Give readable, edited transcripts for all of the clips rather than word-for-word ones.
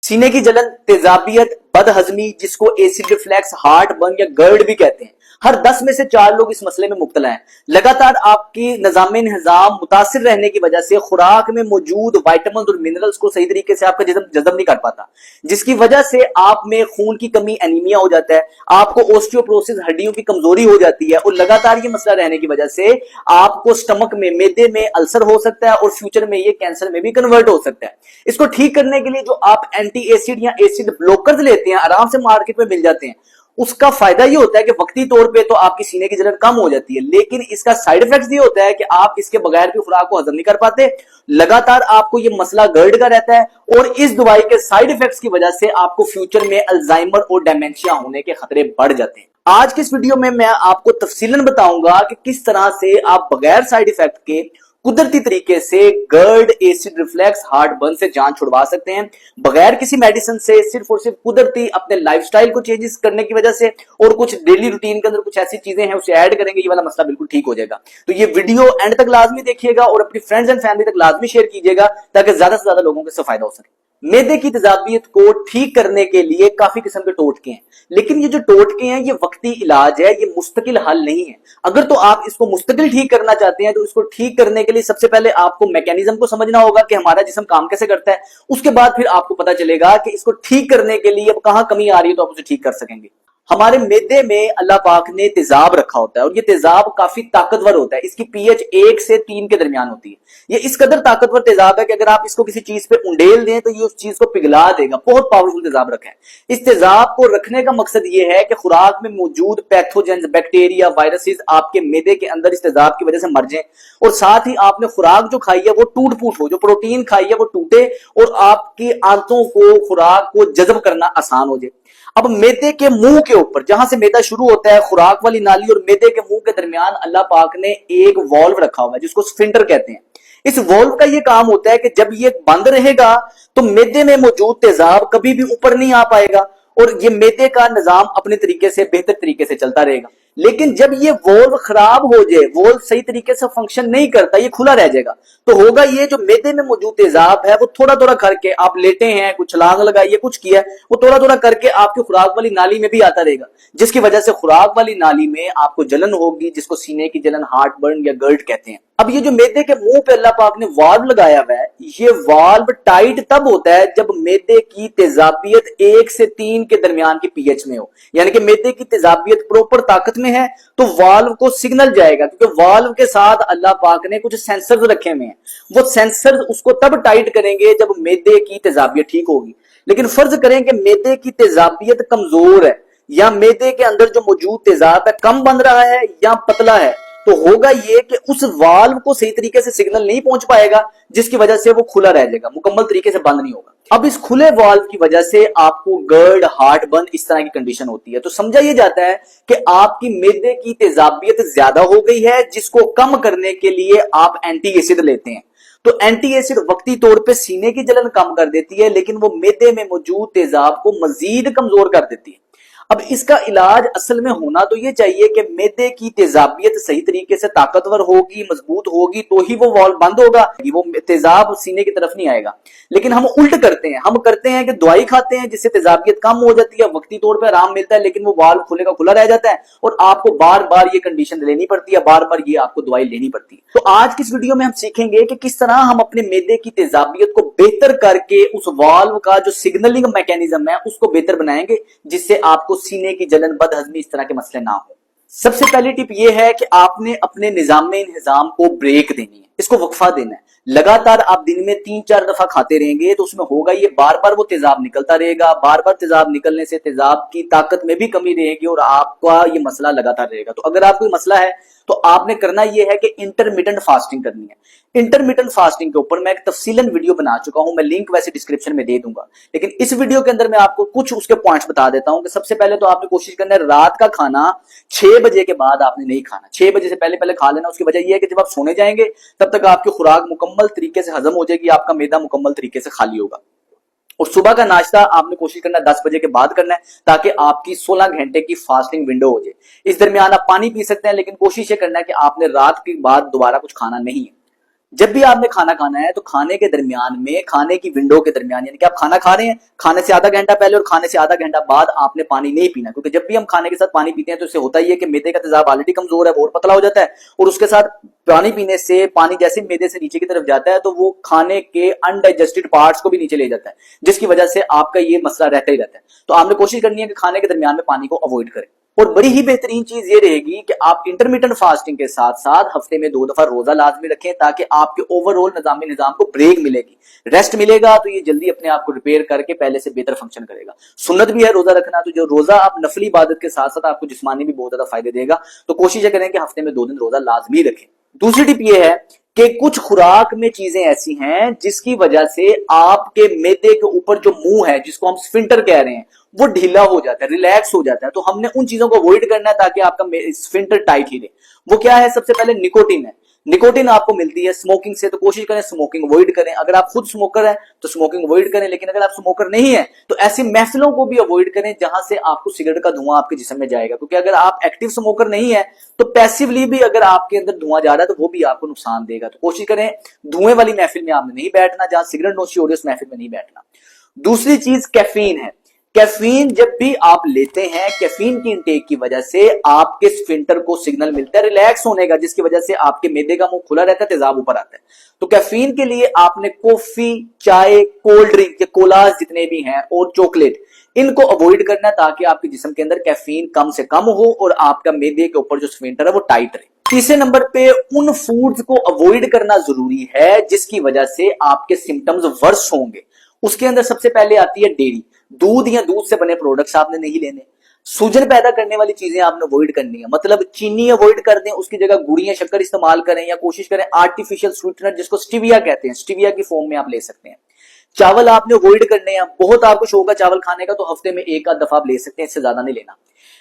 सीने की जलन, तेजाबियत, बदहजमी जिसको एसिड रिफ्लेक्स, हार्ट बर्न या गर्ड भी कहते हैं, हर 10 में से 4 लोग इस मसले में मुब्तला हैं। लगातार आपकी निज़ाम इंहिज़ाम मुतासिर रहने की वजह से खुराक में मौजूद विटामिन और मिनरल्स को सही तरीके से आपका जिस्म जज़ब नहीं कर पाता, जिसकी वजह से आप में खून की कमी, एनीमिया हो जाता है, आपको ऑस्टियोपोरोसिस, हड्डियों की कमजोरी हो जाती है, और लगातार ये मसला रहने की वजह से आपको स्टमक में, मैदे में अल्सर हो सकता है और फ्यूचर में ये कैंसर में भी कन्वर्ट हो सकता है। इसको ठीक करने के लिए जो आप एंटी एसिड या एसिड ब्लॉकर्स लेते हैं, आराम से मार्केट में मिल जाते हैं, उसका फायदा ये होता है कि वक्ती तौर पे तो आपकी सीने की जलन कम हो जाती है, लेकिन इसका साइड इफेक्ट ये होता है कि आप इसके बगैर भी खुराक को हजम नहीं कर पाते, लगातार आपको ये मसला गर्ड का रहता है, और इस दवाई के साइड इफेक्ट्स की वजह से आपको फ्यूचर में अल्जाइमर और डेमेंशिया होने के खतरे बढ़ जाते हैं। आज के इस वीडियो में मैं आपको तफसीलन बताऊंगा कि किस तरह से आप बगैर साइड इफेक्ट के कुदरती तरीके से गर्ड, एसिड रिफ्लेक्स, हार्ट बर्न से जान छुड़वा सकते हैं, बगैर किसी मेडिसिन से, सिर्फ और सिर्फ कुदरती अपने लाइफस्टाइल को चेंजेस करने की वजह से, और कुछ डेली रूटीन के अंदर कुछ ऐसी चीजें हैं उसे ऐड करेंगे, ये वाला मसला बिल्कुल ठीक हो जाएगा। तो ये वीडियो एंड तक लाजमी देखिएगा और अपनी फ्रेंड्स एंड फैमिली तक लाजमी शेयर कीजिएगा ताकि ज्यादा से ज्यादा लोगों को इससे फायदा हो सके। मैदे की तेजाबियत को ठीक करने के लिए काफी किस्म के टोटके हैं, लेकिन ये जो टोटके हैं ये वक्ती इलाज है, ये मुस्तकिल हल नहीं है। अगर तो आप इसको मुस्तकिल ठीक करना चाहते हैं तो इसको ठीक करने के लिए सबसे पहले आपको मैकेनिज्म को समझना होगा कि हमारा जिस्म काम कैसे करता है, उसके बाद फिर आपको पता चलेगा कि इसको ठीक करने के लिए अब कहां कमी आ रही है तो आप उसे ठीक कर सकेंगे। हमारे मैदे में अल्लाह पाक ने तेजाब रखा होता है और ये तेजाब काफी ताकतवर होता है, इसकी पीएच 1 से 3 के दरमियान होती है। ये इस कदर ताकतवर तेजाब है कि अगर आप इसको किसी चीज पे उंडेल दें तो ये उस चीज को पिघला देगा, बहुत पावरफुल तेजाब रखा है। इस तेजाब को रखने का मकसद ये है कि खुराक में मौजूद पैथोजेंस, बैक्टीरिया, वायरसेस आपके मैदे के अंदर इस तेजाब की वजह से मर जाएं, और साथ ही आपने खुराक जो खाई है वो टूट फूट हो, जो प्रोटीन खाई है वो टूटे और आपकी आंतों को, खुराक को जज़ब करना आसान हो जाए। अब मैदे के मुंह के ऊपर, जहां से मैदा शुरू होता है, खुराक वाली नाली और मैदे के मुंह के दरमियान अल्लाह पाक ने एक वॉल्व रखा हुआ है जिसको स्फिंक्टर कहते हैं। इस वॉल्व का ये काम होता है कि जब ये बंद रहेगा तो मैदे में मौजूद तेजाब कभी भी ऊपर नहीं आ पाएगा और ये मैदे का निजाम अपने तरीके से, बेहतर तरीके से चलता रहेगा। लेकिन जब ये वॉल्व खराब हो जाए, वॉल्व सही तरीके से फंक्शन नहीं करता, ये खुला रह जाएगा, तो होगा ये जो मैदे में मौजूद तेजाब है वो थोड़ा थोड़ा करके, आप लेटे हैं, कुछ छलांग लगाई है, कुछ किया, वो थोड़ा थोड़ा करके आपकी खुराक वाली नाली में भी आता रहेगा, जिसकी वजह से खुराक वाली नाली में आपको जलन होगी, जिसको सीने की जलन, हार्ट बर्न या गर्ड कहते हैं। अब ये जो मैदे के मुंह पे अल्लाह पाक ने वाल्व लगाया हुआ है, ये वाल्व टाइट तब होता है जब मैदे की तेजाबियत 1 से 3 के दरमियान की पीएच में हो, यानी कि मैदे की तेजाबियत प्रॉपर ताकत में है तो वाल्व को सिग्नल जाएगा, क्योंकि वाल्व के साथ अल्लाह पाक ने कुछ सेंसर्स रखे हुए हैं, वो सेंसर उसको तब टाइट करेंगे जब मैदे की तेजाबियत ठीक होगी। लेकिन फर्ज करें कि मैदे की तेजाबियत कमजोर है या मैदे के अंदर जो मौजूद तेजाब है कम बन रहा है या पतला है, तो होगा ये कि उस वाल्व को सही तरीके से सिग्नल नहीं पहुंच पाएगा, जिसकी वजह से वो खुला रह जाएगा, मुकम्मल तरीके से बंद नहीं होगा। अब इस खुले वाल्व की वजह से आपको गर्ड, हार्ट बर्न, इस तरह की कंडीशन होती है। तो समझा यह जाता है कि आपकी मैदे की तेजाबियत ज्यादा हो गई है, जिसको कम करने के लिए आप एंटी एसिड लेते हैं। तो एंटी एसिड वक्ती तौर पे सीने की जलन कम कर देती है, लेकिन वो मैदे में मौजूद तेजाब को मजीद कमजोर कर देती है। अब इसका इलाज असल में होना तो ये चाहिए कि मैदे की तेजाबियत सही तरीके से ताकतवर होगी, मजबूत होगी, तो ही वो वाल्व बंद होगा, वो तेजाब सीने की तरफ नहीं आएगा। लेकिन हम उल्ट करते हैं, हम करते हैं कि दवाई खाते हैं जिससे तेजाबियत कम हो जाती है, वक्ती तौर पर आराम मिलता है, लेकिन वो वाल्व खुले का खुला रह जाता है और आपको बार बार ये कंडीशन लेनी पड़ती है, बार बार ये आपको दवाई लेनी पड़ती है। तो आज की इस वीडियो में हम सीखेंगे कि किस तरह हम अपने मैदे की तेजाबियत को बेहतर करके उस वाल्व का जो सिग्नलिंग मैकेनिज्म है उसको बेहतर बनाएंगे, जिससे आपको सीने की जलन, बदहजमी, इस तरह के मसले ना हो। सबसे पहली टिप यह है कि आपने अपने निजाम इंहिजाम को ब्रेक देनी है, इसको वक्फा देना है। लगातार आप दिन में 3-4 दफा खाते रहेंगे तो उसमें होगा ये बार बार वो तेजाब निकलता रहेगा, बार बार तेजाब निकलने से तेजाब की ताकत में भी कमी रहेगी और आपका ये मसला लगातार रहेगा। तो अगर आपको मसला है तो आपने करना यह है कि इंटरमिटेंट फास्टिंग करनी है। इंटरमिटेंट फास्टिंग के ऊपर मैं एक तफसीलन वीडियो बना चुका हूं, मैं लिंक वैसे डिस्क्रिप्शन में दे दूंगा, लेकिन इस वीडियो के अंदर मैं आपको कुछ उसके पॉइंट्स बता देता हूं कि सबसे पहले तो आपने कोशिश करना है रात का खाना 6 बजे के बाद आपने नहीं खाना, 6 बजे से पहले पहले खा लेना। उसकी वजह यह है कि जब आप सोने जाएंगे तब तक आपकी खुराक मुकम्मल तरीके से हजम हो जाएगी, आपका मैदा मुकम्मल तरीके से खाली होगा। और सुबह का नाश्ता आपने कोशिश करना है 10 बजे के बाद करना है, ताकि आपकी 16 घंटे की फास्टिंग विंडो हो जाए। इस दरमियान आप पानी पी सकते हैं, लेकिन कोशिश ये करना है कि आपने रात के बाद दोबारा कुछ खाना नहीं है। जब भी आपने खाना खाना है तो खाने के दरमियान में, खाने की विंडो के दरमियान, यानी कि आप खाना खा रहे हैं, खाने से आधा घंटा पहले और खाने से आधा घंटा बाद आपने पानी नहीं पीना, क्योंकि जब भी हम खाने के साथ पानी पीते हैं तो इससे होता ही है कि मैदे का तेजाब ऑलरेडी कमजोर है, वो और पतला हो जाता है, और उसके साथ पानी पीने से पानी जैसे मैदे से नीचे की तरफ जाता है तो वो खाने के अनडाइजेस्टेड पार्ट्स को भी नीचे ले जाता है, जिसकी वजह से आपका ये मसला रहता ही रहता है। तो आपने कोशिश करनी है कि खाने के दरमियान में पानी को अवॉइड करें। और बड़ी ही बेहतरीन चीज ये रहेगी कि आप इंटरमीडिएट फास्टिंग के साथ साथ हफ्ते में 2 दफा रोजा लाजमी रखें, ताकि आपके ओवरऑल निजाम को ब्रेक मिलेगी, रेस्ट मिलेगा, तो ये जल्दी अपने आप को रिपेयर करके पहले से बेहतर फंक्शन करेगा। सुन्नत भी है रोजा रखना, तो जो रोजा आप नफली इबादत के साथ साथ आपको जिस्मानी भी बहुत ज्यादा फायदे देगा, तो कोशिश करें कि हफ्ते में 2 दिन रोजा लाजमी रखें। दूसरी टिप ये है कि कुछ खुराक में चीजें ऐसी हैं जिसकी वजह से आपके मैदे के ऊपर जो मुंह है, जिसको हम स्फिंक्टर कह रहे हैं, वो ढीला हो जाता है, रिलैक्स हो जाता है, तो हमने उन चीजों को अवॉइड करना है ताकि आपका स्फिंक्टर टाइट ही रहे। वो क्या है? सबसे पहले निकोटिन है। निकोटिन आपको मिलती है स्मोकिंग से, तो कोशिश करें स्मोकिंग अवॉइड करें। अगर आप खुद स्मोकर हैं तो स्मोकिंग अवॉइड करें, लेकिन अगर आप स्मोकर नहीं है तो ऐसी महफिलों को भी अवॉइड करें जहां से आपको सिगरेट का धुआं आपके जिस्म में जाएगा, क्योंकि अगर आप एक्टिव स्मोकर नहीं है तो पैसिवली भी अगर आपके अंदर धुआं जा रहा है तो वो भी आपको नुकसान देगा। तो कोशिश करें धुएं वाली महफिल में आपने नहीं बैठना, जहां सिगरेट नोशी हो रही है उस महफिल में नहीं बैठना। दूसरी चीज कैफीन है। कैफीन जब भी आप लेते हैं, कैफीन की इंटेक की वजह से आपके स्फिंक्टर को सिग्नल मिलता है रिलैक्स होने का, जिसकी वजह से आपके मैदे का मुंह खुला रहता है, तेजाब ऊपर आता है। तो कैफीन के लिए आपने कॉफी, चाय, कोल्ड ड्रिंक के कोलाज जितने भी हैं और चॉकलेट, इनको अवॉइड करना ताकि आपके जिस्म के अंदर कैफीन कम से कम हो और आपका मैदे के ऊपर जो स्फिंक्टर है वो टाइट रहे। तीसरे नंबर पे उन फूड्स को अवॉइड करना जरूरी है जिसकी वजह से आपके सिम्टम्स वर्स होंगे। उसके अंदर सबसे पहले आती है डेयरी, दूध या दूध से बने प्रोडक्ट्स आपने नहीं लेने। सूजन पैदा करने वाली चीजें आपने अवॉइड करनी है, मतलब चीनी अवॉइड कर दें, उसकी जगह गुड़ या शक्कर इस्तेमाल करें, या कोशिश करें आर्टिफिशियल स्वीटनर जिसको स्टीविया कहते हैं, स्टीविया की फॉर्म में आप ले सकते हैं। चावल आपने अवॉइड करने हैं, बहुत आपको शौक है चावल खाने का तो हफ्ते में एक आध दफा आप ले सकते हैं, इससे ज्यादा नहीं लेना।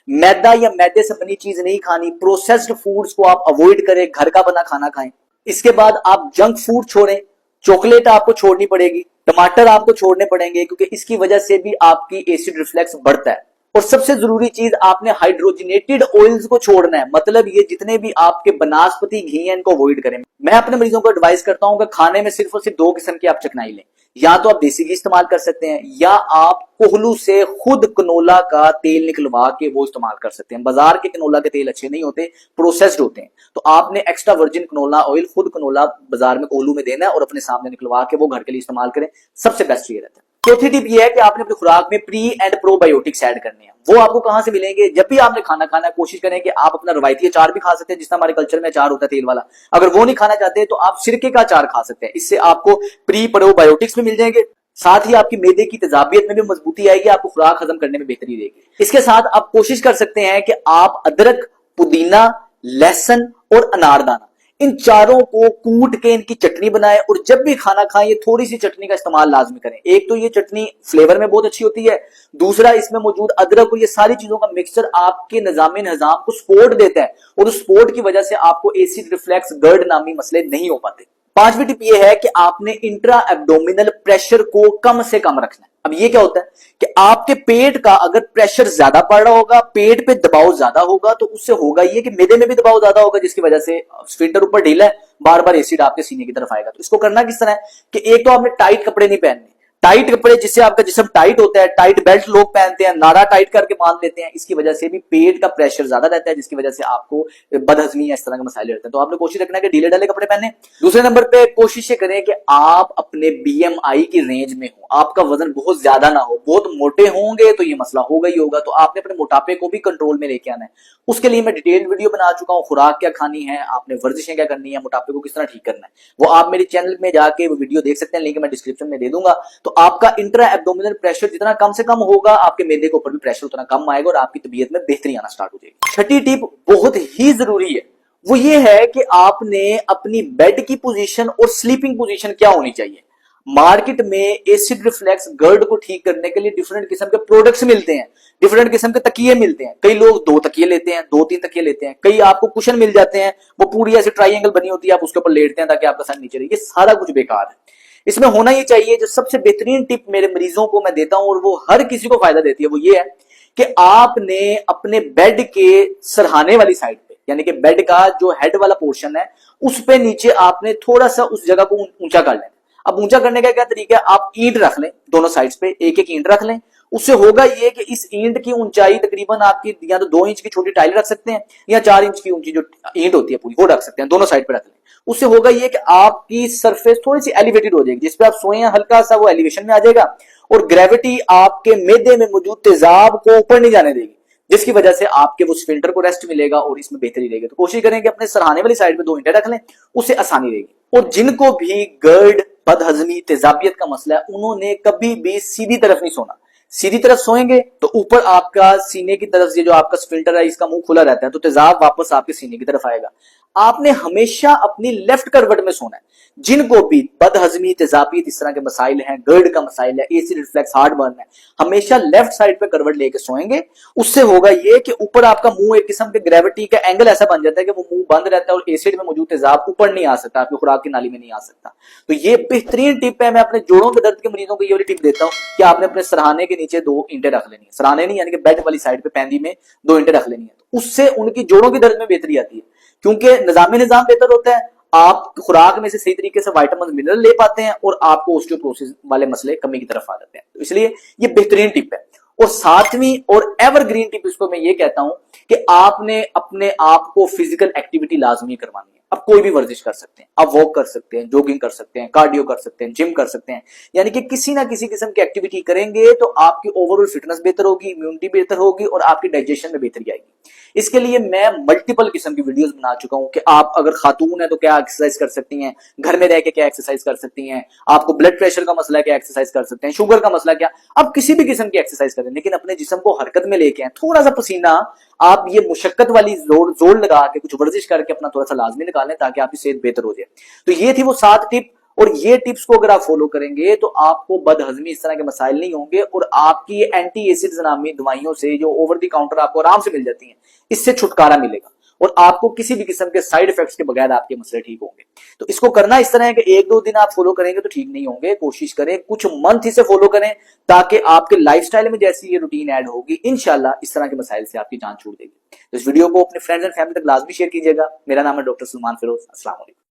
मैदा या मैदे से बनी चीज नहीं खानी, प्रोसेस्ड फूड्स को आप अवॉइड करें, घर का बना खाना खाएं। इसके बाद आप जंक फूड छोड़ें, चॉकलेट आपको छोड़नी पड़ेगी, टमाटर आपको छोड़ने पड़ेंगे, क्योंकि इसकी वजह से भी आपकी एसिड रिफ्लेक्स बढ़ता है। और सबसे जरूरी चीज आपने हाइड्रोजनेटेड ऑयल्स को छोड़ना है, मतलब ये जितने भी आपके बनास्पति घी हैं इनको अवॉइड करें। मैं अपने मरीजों को एडवाइस करता हूं कि खाने में सिर्फ और सिर्फ 2 किस्म की आप चिकनाई लें, या तो आप देसी घी इस्तेमाल कर सकते हैं या आप कोहलू से खुद कनोला का तेल निकलवा के वो इस्तेमाल कर सकते हैं। बाजार के कनोला के तेल अच्छे नहीं होते, प्रोसेस्ड होते हैं, तो आपने एक्स्ट्रा वर्जिन कनोला ऑयल खुद कनोला बाजार में कोहलू में देना है और अपने सामने निकलवा के वो घर के लिए इस्तेमाल करें, सबसे बेस्ट ये रहता है। चौथी टिप ये है कि आपने अपनी खुराक में प्री एंड प्रोबायोटिक्स ऐड करने हैं। वो आपको कहां से मिलेंगे? जब भी आपने खाना खाना है कोशिश करें कि आप अपना रवायती अचार भी खा सकते हैं, जिसका हमारे कल्चर में अचार होता है तेल वाला। अगर वो नहीं खाना चाहते तो आप सिरके का अचार खा सकते हैं, इससे आपको प्री प्रोबायोटिक्स भी मिल जाएंगे, साथ ही आपकी मैदे की तेजाबियत में भी मजबूती आएगी, आपको खुराक हजम करने में बेहतरी देगी। इसके साथ आप कोशिश कर सकते हैं कि आप अदरक, पुदीना, लहसुन और अनारदाना, इन चारों को कूट के इनकी चटनी बनाएं और जब भी खाना खाएं ये थोड़ी सी चटनी का इस्तेमाल लाजमी करें। एक तो ये चटनी फ्लेवर में बहुत अच्छी होती है, दूसरा इसमें मौजूद अदरक और ये सारी चीजों का मिक्सचर आपके निजाम को सपोर्ट देता है और उस सपोर्ट की वजह से आपको एसिड रिफ्लेक्स, गर्ड नामी मसले नहीं हो पाते। पांचवी टिप ये है कि आपने इंट्रा एब्डोमिनल प्रेशर को कम से कम रखना है। अब ये क्या होता है कि आपके पेट का अगर प्रेशर ज्यादा पड़ रहा होगा, पेट पे दबाव ज्यादा होगा, तो उससे होगा ये कि मैदे में भी दबाव ज्यादा होगा, जिसकी वजह से स्फिंक्टर ऊपर ढीला है, बार बार एसिड आपके सीने की तरफ आएगा। तो इसको करना किस तरह है कि एक तो आपने टाइट कपड़े नहीं पहनने, टाइट कपड़े जिससे आपका जिस्म टाइट होता है, टाइट बेल्ट लोग पहनते हैं, नाड़ा टाइट करके बांध लेते हैं, इसकी वजह से भी पेट का प्रेशर ज्यादा रहता है, जिसकी वजह से आपको बदहजमी या इस तरह के मसाइले रहते हैं। तो आपने कोशिश रखना है कि ढीले ढाले कपड़े पहने। दूसरे नंबर पे कोशिश करें कि आप अपने बीएमआई की रेंज में हो, आपका वजन बहुत ज्यादा ना हो। बहुत मोटे होंगे तो ये मसला होगा ही होगा, तो आपने अपने मोटापे को भी कंट्रोल में लेके आना है। उसके लिए मैं डिटेल्ड वीडियो बना चुका हूं, खुराक क्या खानी है, आपने वर्जिशें क्या करनी है, मोटापे को किस तरह ठीक करना है, वो आप मेरे चैनल में जाके वो वीडियो देख सकते हैं, लिंक मैं डिस्क्रिप्शन में दे दूंगा। तो आपका इंट्रा एब्डोमिनल प्रेशर जितना कम से कम होगा, आपके मैदे के ऊपर भी प्रेशर उतना कम आएगा और आपकी तबीयत में बेहतरी आना स्टार्ट हो जाएगी। छठी टिप बहुत ही जरूरी है, वो ये है कि आपने अपनी बेड की पोजीशन और स्लीपिंग पोजीशन क्या होनी चाहिए। मार्केट में एसिड रिफ्लेक्स, गर्ड को ठीक करने के लिए डिफरेंट किस्म के प्रोडक्ट्स मिलते हैं, डिफरेंट किस्म के तकिए मिलते हैं। कई लोग 2 तकिए लेते हैं, 2-3 तकिए लेते हैं, कई आपको कुशन मिल जाते हैं, वो पूरी ऐसी ट्राइंगल बनी होती है, आप उसके ऊपर लेटते हैं ताकि आपका सर नीचे रहे। ये सारा कुछ बेकार है। इसमें होना ये चाहिए, जो सबसे बेहतरीन टिप मेरे मरीजों को मैं देता हूं और वो हर किसी को फायदा देती है, वो ये है कि आपने अपने बेड के सरहाने वाली साइड पे यानी कि बेड का जो हेड वाला पोर्शन है उस पे नीचे आपने थोड़ा सा उस जगह को ऊंचा कर लेना। अब ऊंचा करने का क्या तरीका है, आप ईंट रख लें दोनों साइड्स पे, एक एक ईंट रख लें। उससे होगा ये कि इस ईंट की ऊंचाई तकरीबन आपकी या तो 2 इंच की छोटी टाइल रख सकते हैं या 4 इंच की ऊंची जो ईंट होती है पूरी वो रख सकते हैं, दोनों साइड पे रख लें। उससे होगा ये कि आपकी सरफेस थोड़ी सी एलिवेटेड हो जाएगी, जिसपे आप सोए हैं हल्का सा वो एलिवेशन में आ जाएगा और ग्रेविटी आपके मेदे में मौजूद तेजाब को ऊपर नहीं जाने देगी, जिसकी वजह से आपके वो स्फिंक्टर को रेस्ट मिलेगा और इसमें बेहतरी रहेगी। तो कोशिश करें कि अपने सरहाने वाली साइड पे 2 ईंटें रख लें, उससे आसानी रहेगी। और जिनको भी गर्ड, बदहजमी, तेजाबियत का मसला है, उन्होंने कभी भी सीधी तरफ नहीं सोना। सीधी तरफ सोएंगे तो ऊपर आपका सीने की तरफ से जो आपका स्फिंक्टर है इसका मुंह खुला रहता है, तो तेजाब वापस आपके सीने की तरफ आएगा। आपने हमेशा अपनी लेफ्ट करवट में सोना है। जिनको भी बदहजमी, तेजाबियत, इस तरह के मसाइल हैं, गर्ड का मसाइल है, एसिड रिफ्लेक्स, हार्ट बर्न है, हमेशा लेफ्ट साइड पे करवट लेके सोएंगे। उससे होगा ये कि ऊपर आपका मुंह एक किस्म के ग्रेविटी का एंगल ऐसा बन जाता है कि वो मुंह बंद रहता है और एसिड में मौजूद तेजाब ऊपर नहीं आ सकता, आपकी खुराक की नाली में नहीं आ सकता। तो ये बेहतरीन टिप है। मैं अपने जोड़ों के दर्द के मरीजों को ये वाली टिप देता हूं कि आपने अपने सरहाने के नीचे 2 ईंटें रख लेनी है। सरहाने नहीं यानी कि बेड वाली साइड पे पैंदी में 2 ईंटें रख लेनी है, तो उससे उनकी जोड़ों की दर्द में बेहतरी आती है, क्योंकि निजाम बेहतर होता है, आप खुराक में से सही तरीके से विटामिन मिनरल ले पाते हैं और आपको ऑस्टियोपोरोसिस वाले मसले कमी की तरफ आ जाते हैं। तो इसलिए ये बेहतरीन टिप है। और 7वीं और एवरग्रीन टिप इसको मैं ये कहता हूं कि आपने अपने आप को फिजिकल एक्टिविटी लाजमी करवानी है। अब कोई भी वर्जिश कर सकते हैं, आप वॉक कर सकते हैं, जॉगिंग कर सकते हैं, कार्डियो कर सकते हैं, जिम कर सकते हैं, यानी कि किसी ना किसी किस्म की एक्टिविटी करेंगे तो आपकी ओवरऑल फिटनेस बेहतर होगी, इम्यूनिटी बेहतर होगी और आपकी डाइजेशन में बेहतरी आएगी। इसके लिए मैं मल्टीपल किस्म की वीडियोस बना चुका हूं कि आप अगर खातून है तो क्या एक्सरसाइज कर सकती हैं, घर में रह के क्या एक्सरसाइज कर सकती हैं, आपको ब्लड प्रेशर का मसला है क्या एक्सरसाइज कर सकते हैं, शुगर का मसला क्या, आप किसी भी किस्म की एक्सरसाइज करें, लेकिन अपने जिस्म को हरकत में लेके आए। थोड़ा सा पसीना आप ये मुशक्कत वाली जोर लगा के कुछ वर्जिश करके अपना थोड़ा सा लाजमी निकालें ताकि आपकी सेहत बेहतर हो जाए। तो ये थी वो 7 टिप, और ये टिप्स को अगर आप फॉलो करेंगे तो आपको बदहजमी, इस तरह के मसाइल नहीं होंगे और आपकी एंटी एसिड्स नामी दवाइयों से जो ओवर द काउंटर आपको आराम से मिल जाती हैं, इससे छुटकारा मिलेगा और आपको किसी भी किस्म के साइड इफेक्ट्स के बगैर आपके मसले ठीक होंगे। तो इसको करना इस तरह है कि 1-2 दिन आप फॉलो करेंगे तो ठीक नहीं होंगे, कोशिश करें कुछ मंथ इसे फॉलो करें ताकि आपके लाइफस्टाइल में जैसी ये रूटीन ऐड होगी इंशाल्लाह इस तरह के मसाइल से आपकी जान छूट देगी। तो इस वीडियो को अपने फ्रेंड्स एंड फैमिली तक लाजमी शेयर कीजिएगा। मेरा नाम है डॉक्टर सलमान फिरोज। अस्सलाम वालेकुम।